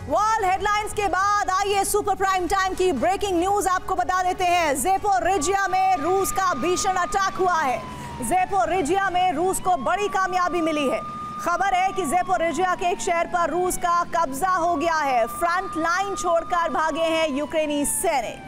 World headlines के बाद आइए सुपर प्राइम टाइम की ब्रेकिंग न्यूज आपको बता देते हैं। ज़ेपोरिजिया में रूस का भीषण अटैक हुआ है। ज़ेपोरिजिया में रूस को बड़ी कामयाबी मिली है। खबर है कि ज़ेपोरिजिया के एक शहर पर रूस का कब्जा हो गया है। फ्रंट लाइन छोड़कर भागे हैं यूक्रेनी सैनिक।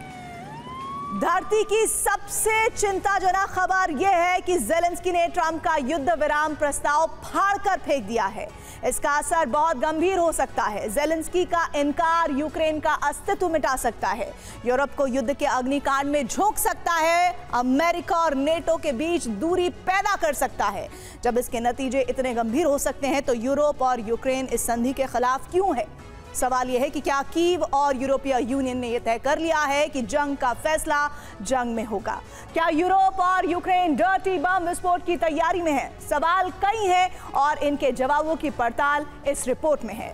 धरती की सबसे चिंताजनक खबर यह है कि ज़ेलेंस्की ने ट्रंप का युद्ध विराम प्रस्ताव फाड़कर फेंक दिया है। इसका असर बहुत गंभीर हो सकता है। ज़ेलेंस्की का इनकार यूक्रेन का अस्तित्व मिटा सकता है, यूरोप को युद्ध के अग्निकांड में झोंक सकता है, अमेरिका और नेटो के बीच दूरी पैदा कर सकता है। जब इसके नतीजे इतने गंभीर हो सकते हैं तो यूरोप और यूक्रेन इस संधि के खिलाफ क्यों है? सवाल यह है कि क्या कीव और यूरोपीय यूनियन ने यह तय कर लिया है कि जंग का फैसला जंग में होगा? क्या यूरोप और यूक्रेन डर्टी बम विस्फोट की तैयारी में है? सवाल कई हैं और इनके जवाबों की पड़ताल इस रिपोर्ट में है।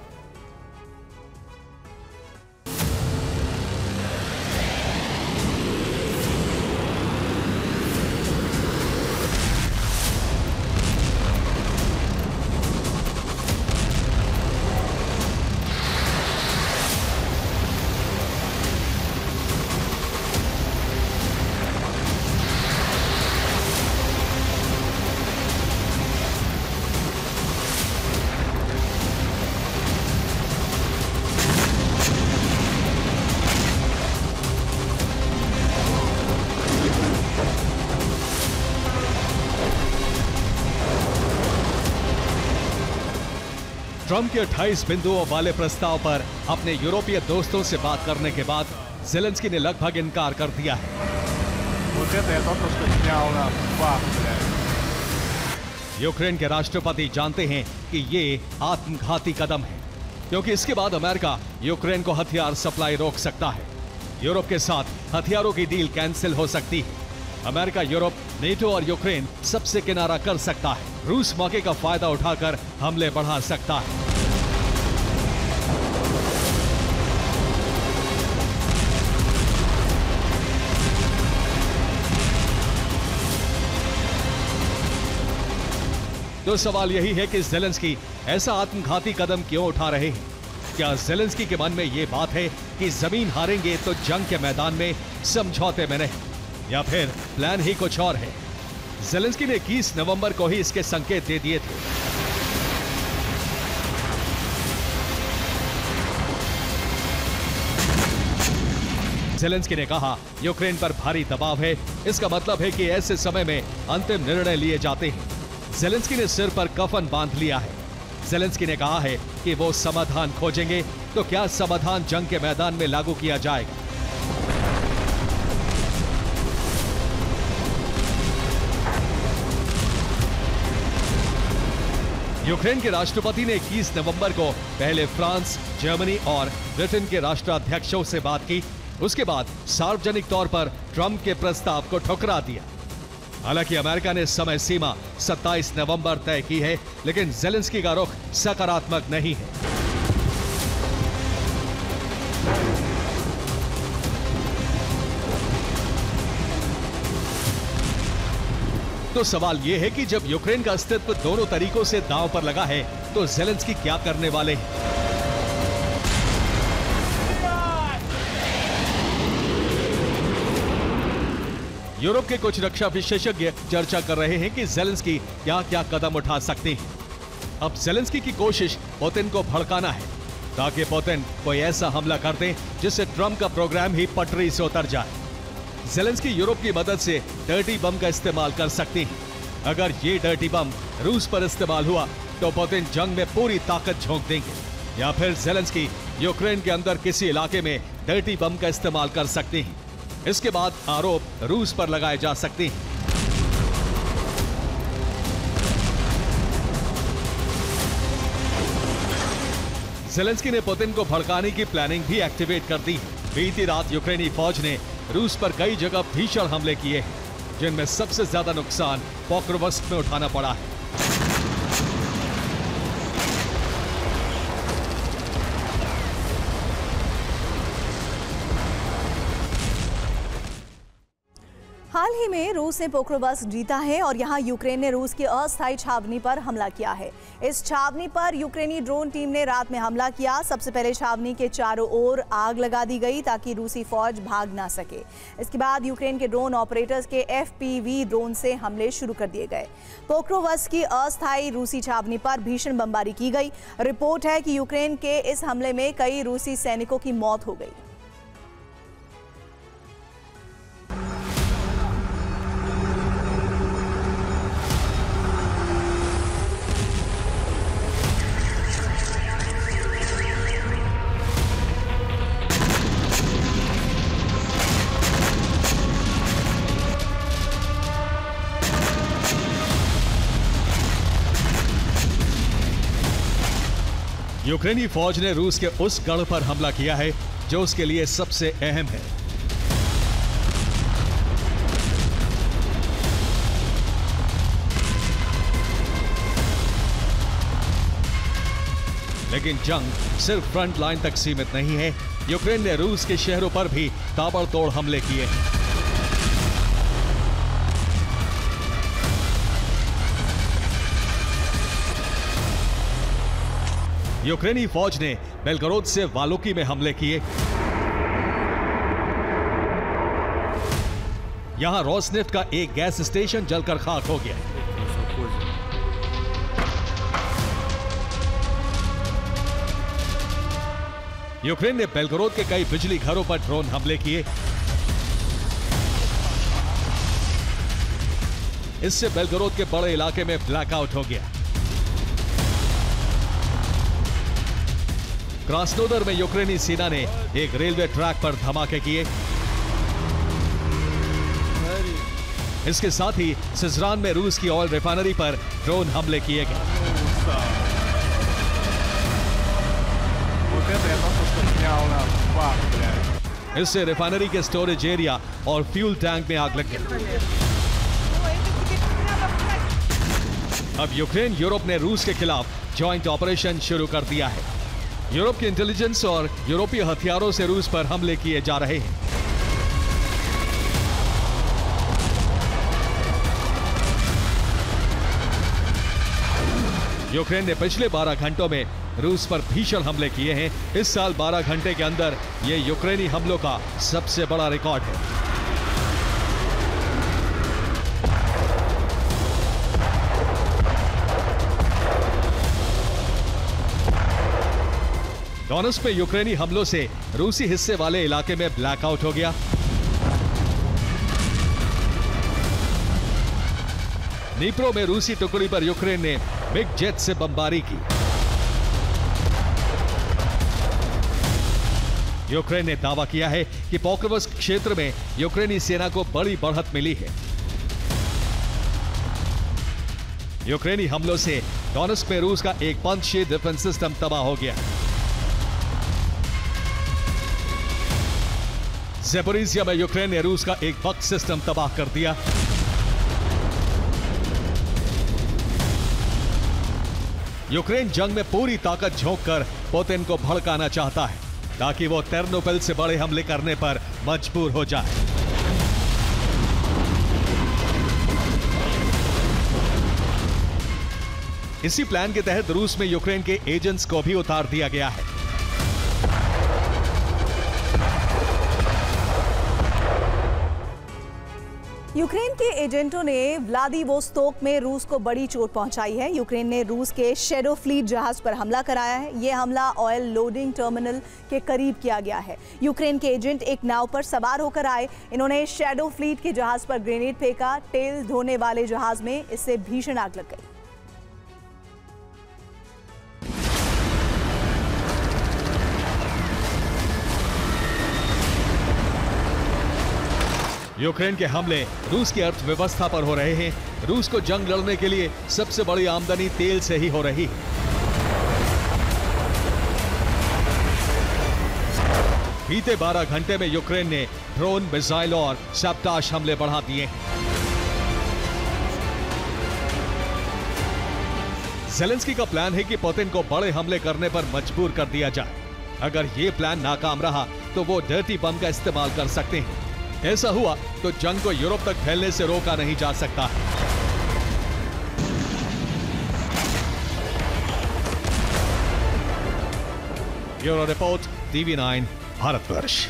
ट्रंप के 28 बिंदुओं वाले प्रस्ताव पर अपने यूरोपीय दोस्तों से बात करने के बाद ज़ेलेंस्की ने लगभग इनकार कर दिया है। यूक्रेन के राष्ट्रपति जानते हैं कि ये आत्मघाती कदम है, क्योंकि इसके बाद अमेरिका यूक्रेन को हथियार सप्लाई रोक सकता है। यूरोप के साथ हथियारों की डील कैंसिल हो सकती है। अमेरिका, यूरोप, नेटो और यूक्रेन सबसे किनारा कर सकता है। रूस मौके का फायदा उठाकर हमले बढ़ा सकता है। तो सवाल यही है कि ज़ेलेंस्की ऐसा आत्मघाती कदम क्यों उठा रहे हैं? क्या ज़ेलेंस्की के मन में यह बात है कि जमीन हारेंगे तो जंग के मैदान में समझौते में नहीं, या फिर प्लान ही कुछ और है? ज़ेलेंस्की ने 21 नवंबर को ही इसके संकेत दे दिए थे। ज़ेलेंस्की ने कहा, यूक्रेन पर भारी दबाव है, इसका मतलब है कि ऐसे समय में अंतिम निर्णय लिए जाते हैं। ज़ेलेंस्की ने सिर पर कफन बांध लिया है। ज़ेलेंस्की ने कहा है कि वो समाधान खोजेंगे, तो क्या समाधान जंग के मैदान में लागू किया जाएगा? यूक्रेन के राष्ट्रपति ने 21 नवंबर को पहले फ्रांस, जर्मनी और ब्रिटेन के राष्ट्राध्यक्षों से बात की। उसके बाद सार्वजनिक तौर पर ट्रंप के प्रस्ताव को ठुकरा दिया। हालांकि अमेरिका ने समय सीमा 27 नवंबर तय की है, लेकिन ज़ेलेंस्की का रुख सकारात्मक नहीं है। तो सवाल यह है कि जब यूक्रेन का अस्तित्व दोनों तरीकों से दांव पर लगा है, तो ज़ेलेंस्की क्या करने वाले हैं? यूरोप के कुछ रक्षा विशेषज्ञ चर्चा कर रहे हैं कि ज़ेलेंस्की क्या क्या कदम उठा सकते हैं। अब ज़ेलेंस्की की कोशिश पुतिन को भड़काना है, ताकि पुतिन कोई ऐसा हमला कर दे जिससे ट्रंप का प्रोग्राम ही पटरी से उतर जाए। ज़ेलेंस्की यूरोप की मदद से डर्टी बम का इस्तेमाल कर सकते हैं। अगर ये डर्टी बम रूस पर इस्तेमाल हुआ तो पुतिन जंग में पूरी ताकत झोंक देंगे, या फिर ज़ेलेंस्की यूक्रेन के अंदर किसी इलाके में डर्टी बम का इस्तेमाल कर सकते हैं। इसके बाद आरोप रूस पर लगाए जा सकते हैं। ज़ेलेंस्की ने पुतिन को भड़काने की प्लानिंग भी एक्टिवेट कर दी है। बीती रात यूक्रेनी फौज ने रूस पर कई जगह भीषण हमले किए हैं, जिनमें सबसे ज्यादा नुकसान पोक्रोवस्क में उठाना पड़ा है। हाल हाल ही में रूस ने पोक्रोवस्क जीता है और यहां यूक्रेन ने रूस की अस्थायी छावनी पर हमला किया है। इस छावनी पर यूक्रेनी ड्रोन टीम ने रात में हमला किया। सबसे पहले छावनी के चारों ओर आग लगा दी गई ताकि रूसी फौज भाग ना सके। इसके बाद यूक्रेन के ड्रोन ऑपरेटर्स के FPV ड्रोन से हमले शुरू कर दिए गए। पोक्रोवस्क की अस्थायी रूसी छावनी पर भीषण बमबारी की गई। रिपोर्ट है कि यूक्रेन के इस हमले में कई रूसी सैनिकों की मौत हो गई। यूक्रेनी फौज ने रूस के उस गढ़ पर हमला किया है जो उसके लिए सबसे अहम है। लेकिन जंग सिर्फ फ्रंट लाइन तक सीमित नहीं है। यूक्रेन ने रूस के शहरों पर भी ताबड़तोड़ हमले किए हैं। यूक्रेनी फौज ने बेलगोरोद से वालोकी में हमले किए। यहां रोसनेफ्ट का एक गैस स्टेशन जलकर खाक हो गया। यूक्रेन ने बेलगोरोद के कई बिजली घरों पर ड्रोन हमले किए। इससे बेलगोरोद के बड़े इलाके में ब्लैकआउट हो गया। क्रास्नोदर में यूक्रेनी सेना ने एक रेलवे ट्रैक पर धमाके किए। इसके साथ ही सिजरान में रूस की ऑयल रिफाइनरी पर ड्रोन हमले किए गए। इससे रिफाइनरी के स्टोरेज एरिया और फ्यूल टैंक में आग लग गई। अब यूक्रेन यूरोप ने रूस के खिलाफ जॉइंट ऑपरेशन शुरू कर दिया है। यूरोप के इंटेलिजेंस और यूरोपीय हथियारों से रूस पर हमले किए जा रहे हैं। यूक्रेन ने पिछले 12 घंटों में रूस पर भीषण हमले किए हैं। इस साल 12 घंटे के अंदर यह यूक्रेनी हमलों का सबसे बड़ा रिकॉर्ड है। डोनेट्स्क में यूक्रेनी हमलों से रूसी हिस्से वाले इलाके में ब्लैकआउट हो गया। नीप्रो में रूसी टुकड़ी पर यूक्रेन ने बिग जेट से बमबारी की। यूक्रेन ने दावा किया है कि पोक्रोवस्क क्षेत्र में यूक्रेनी सेना को बड़ी बढ़त मिली है। यूक्रेनी हमलों से डोनेट्स्क में रूस का एक पंचशील डिफेंस सिस्टम तबाह हो गया। ज़ेपोरिज़िया में यूक्रेन ने रूस का एक बक सिस्टम तबाह कर दिया। यूक्रेन जंग में पूरी ताकत झोंककर पुतिन को भड़काना चाहता है ताकि वो टेर्नोपिल से बड़े हमले करने पर मजबूर हो जाए। इसी प्लान के तहत रूस में यूक्रेन के एजेंट्स को भी उतार दिया गया है। यूक्रेन के एजेंटों ने व्लादिवोस्तोक में रूस को बड़ी चोट पहुंचाई है। यूक्रेन ने रूस के शैडो फ्लीट जहाज पर हमला कराया है। यह हमला ऑयल लोडिंग टर्मिनल के करीब किया गया है। यूक्रेन के एजेंट एक नाव पर सवार होकर आए। इन्होंने शैडो फ्लीट के जहाज पर ग्रेनेड फेंका। तेल धोने वाले जहाज में इससे भीषण आग लग गई। यूक्रेन के हमले रूस की अर्थव्यवस्था पर हो रहे हैं। रूस को जंग लड़ने के लिए सबसे बड़ी आमदनी तेल से ही हो रही है। बीते 12 घंटे में यूक्रेन ने ड्रोन, मिसाइल और सैबोटाज हमले बढ़ा दिए हैं। ज़ेलेंस्की का प्लान है कि पुतिन को बड़े हमले करने पर मजबूर कर दिया जाए। अगर ये प्लान नाकाम रहा तो वो डर्टी बम का इस्तेमाल कर सकते हैं। ऐसा हुआ तो जंग को यूरोप तक फैलने से रोका नहीं जा सकता। Bureau report, TV9 Bharatvarsh.